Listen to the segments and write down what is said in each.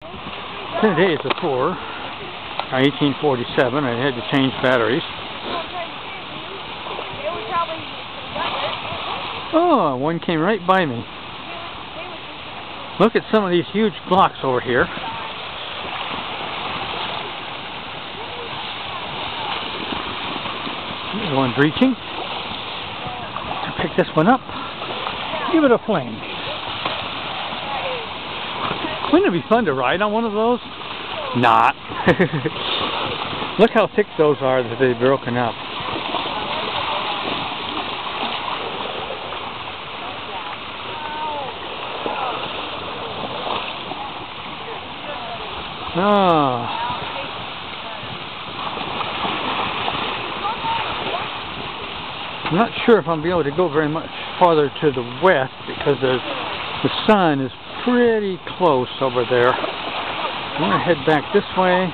Today is a tour. 1847. I had to change batteries. Oh, one came right by me. Look at some of these huge blocks over here. One breaching. Pick this one up. Give it a fling. Wouldn't it be fun to ride on one of those? Not. Look how thick those are that they've broken up. Oh. I'm not sure if I'll be able to go very much farther to the west because the sun is pretty close over there. I'm going to head back this way.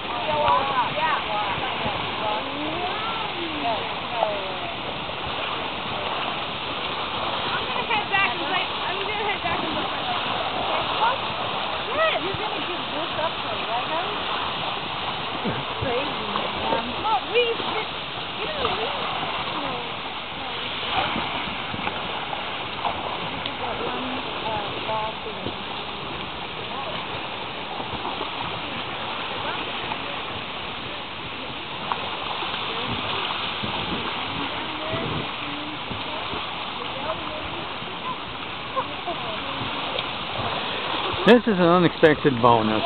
This is an unexpected bonus.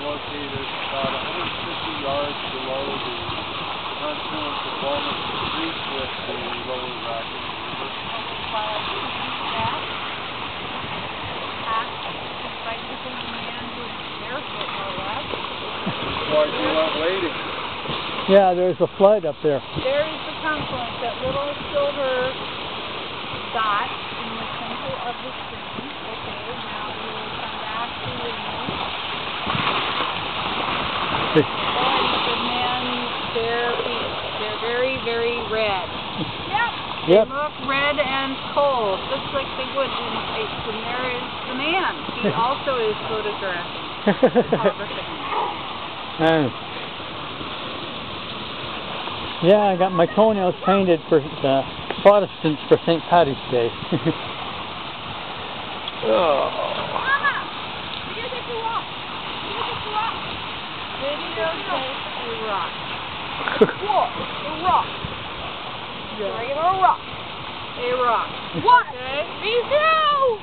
Located about 150 yards below the confluence of Walnut Creek with the lower Raccoon River. Why you weren't waiting? Yeah, there's a flood up there. There is the confluence, that little silver dot in the center of the screen. Okay, now we will come back to the and then they're very, very red. Yep. They look red and cold, just like they would in space. And there is the man. He also is photographing. Yeah, I got my toenails painted for the Protestants for St. Patty's Day. Mama! Video take a walk. Video take a rock. What? A rock. Yeah. Regular rock. A rock. What? Okay. Me too!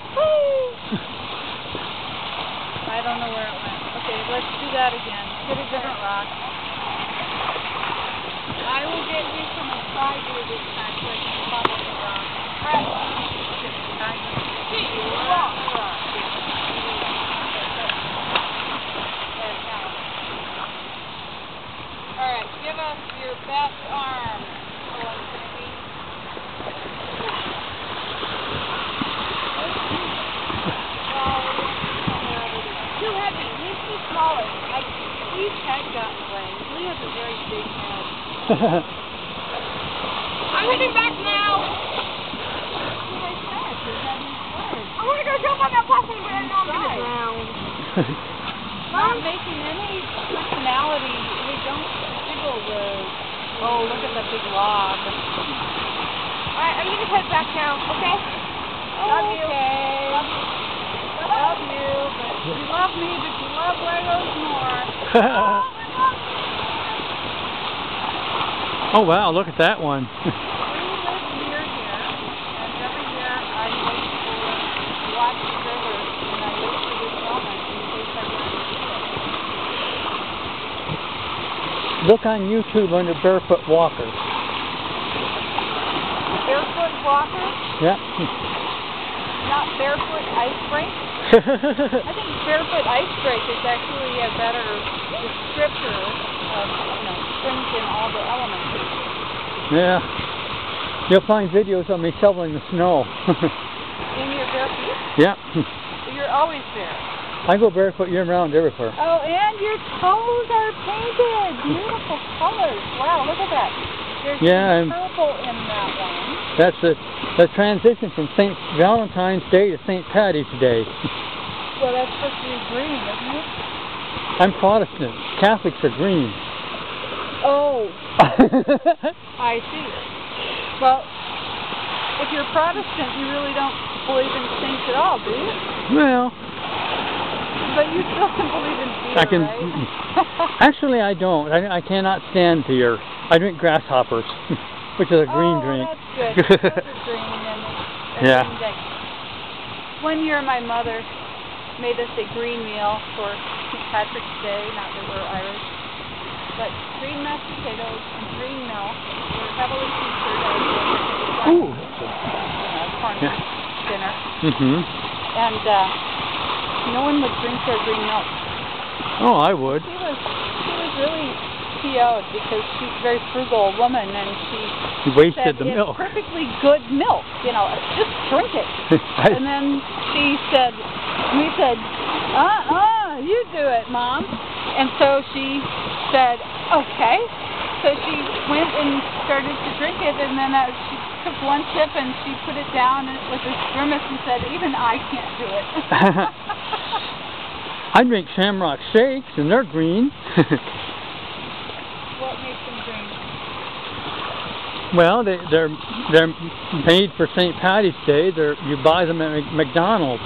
I don't know where it went. Okay, let's do that again. Get a different rock. I will get you from a side view this time so I can follow the rock. Alright. Rock. Alright, give us your best arm. Too heavy. He's too smaller. Steve's head got in the way. He has a very big head. I'm heading back now. I want to go jump on that platform, but I know I'm going to drown. Not making any personality. They don't jiggle the... Oh, look at that big log. Alright, I'm going to head back now, okay? Love you. Love you, but you love me, but you love Legos more. Oh wow, look at that one. We live near here, and every year I wait to watch the river, and I wait for this moment in case I get to see it. Look on YouTube under Barefoot Walker. Barefoot Walker? Yeah. not barefoot ice break. I think barefoot ice break is actually a better descriptor of, springs in all the elements. Yeah. You'll find videos of me shoveling the snow. In your bare feet? Yeah. You're always there. I go barefoot year-round everywhere. Oh, and your toes are painted. Beautiful colors. Wow, look at that. There's purple in that one. That's the transition from St. Valentine's Day to St. Patty's Day. Well, that's supposed to be green, isn't it? I'm Protestant. Catholics are green. Oh. I see. Well, if you're Protestant, you really don't believe in saints at all, do you? Well. But you still can believe in beer, right? Actually, I don't. I cannot stand beer. I drink grasshoppers, which is a green drink. Oh, that's good. Those are green and yeah. Green day. One year, my mother made us a green meal for St. Patrick's Day. Not that we're Irish, but green mashed potatoes and green milk were heavily featured as ooh. Corn dinner. Mm-hmm. And no one would drink their green milk. Oh, I would. She was really PO'd because she's a very frugal woman, and she wasted the it's milk. Perfectly good milk, just drink it. And then we said, you do it, Mom. And so she said, okay. So she went and started to drink it, and then she took one sip and she put it down with this grimace and said, even I can't do it. I drink Shamrock Shakes, and they're green. What makes them green? Well, they're made for St. Patty's Day. You buy them at McDonald's.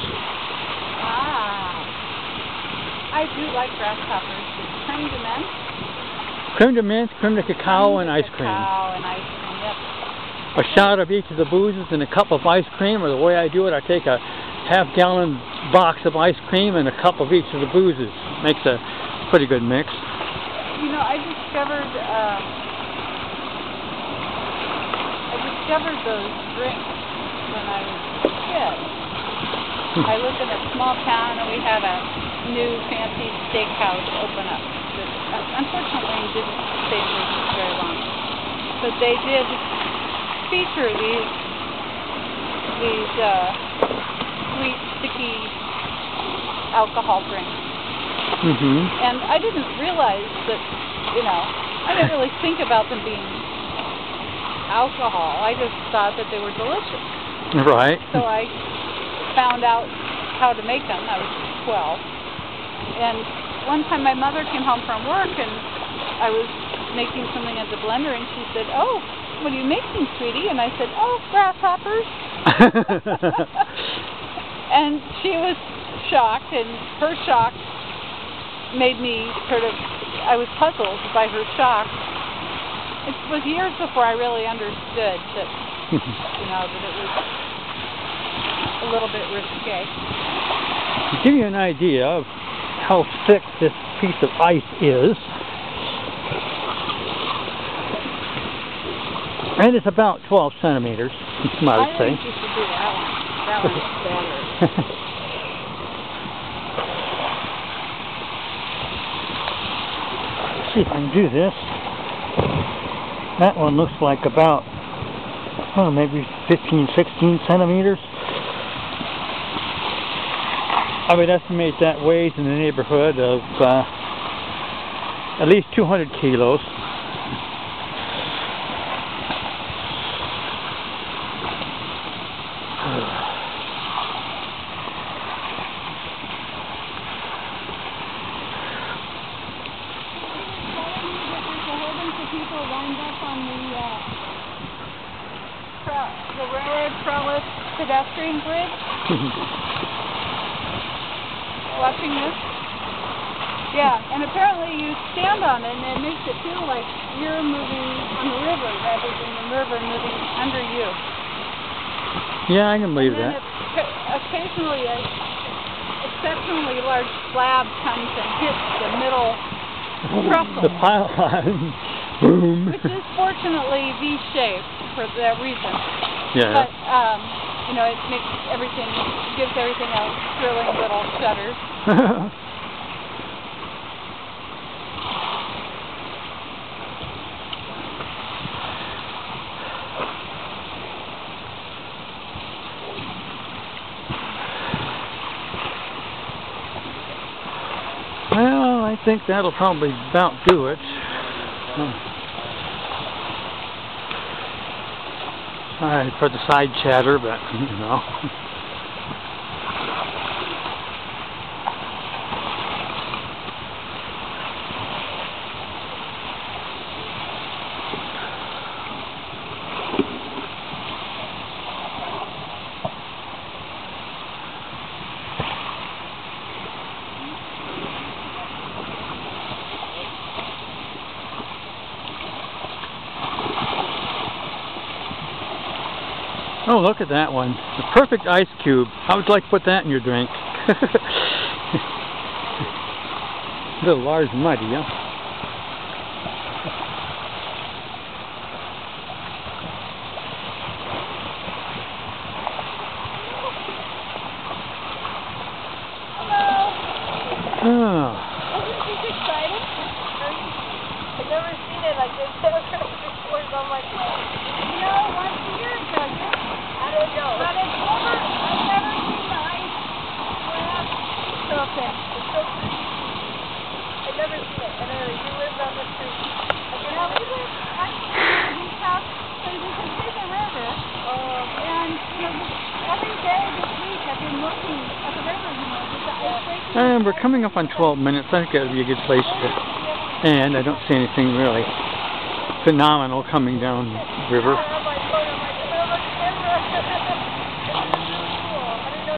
I do like grasshoppers. Creme de menthe? Creme de menthe, creme de cacao, and ice cream. Yep. A shot of each of the boozes and a cup of ice cream, or the way I do it, I take a half-gallon box of ice cream and a cup of each of the boozes. Makes a pretty good mix. I discovered those drinks when I was a kid. I lived in a small town, and we had a new fancy steakhouse open up. That, unfortunately, didn't stay very long. But they did feature these sweet, sticky alcohol drinks. Mm-hmm. And I didn't realize that, I didn't really think about them being alcohol. I just thought that they were delicious. Right. So I found out how to make them. I was 12. And one time my mother came home from work, and I was making something at the blender, and she said, oh, what are you making, sweetie? And I said, oh, grasshoppers. And she was shocked, and her shock made me I was puzzled by her shock. It was years before I really understood that, that it was a little bit risque. To give you an idea of how thick this piece of ice is, and it's about 12 centimeters, I would say. I think you should do that one. That one's better. See if I can do this. That one looks like about, maybe 15, 16 centimeters. I would estimate that weighs in the neighborhood of at least 200 kilos. The railroad trellis pedestrian bridge. Watching this? Yeah, and apparently you stand on it and it makes it feel like you're moving on the river rather than the river moving under you. Yeah, I can believe that. Occasionally a exceptionally large slab comes and hits the middle trestle. The pylon. Boom. Which is fortunately V-shaped for that reason. Yeah. But, it makes everything gives everything a thrilling little shudder. Well, I think that'll probably about do it. Sorry for the side chatter, but you know. Oh, look at that one. The perfect ice cube. How would you like to put that in your drink? A little large and muddy, huh? Hello. Oh. Isn't she excited? I've never seen it like this before, so I'm like, you know, once a year it does it. I don't know. But it's never, I've never seen the ice slab. So okay. It's so pretty. I've never seen it. And you live on the street. Yeah, we live actually in Beach House, so we can see the river. And you know, every day this week I've been looking at the river, you know, with the ice breaking. And we're coming up on 12 minutes. I think that would be a good place to end. I don't see anything really phenomenal coming down the river.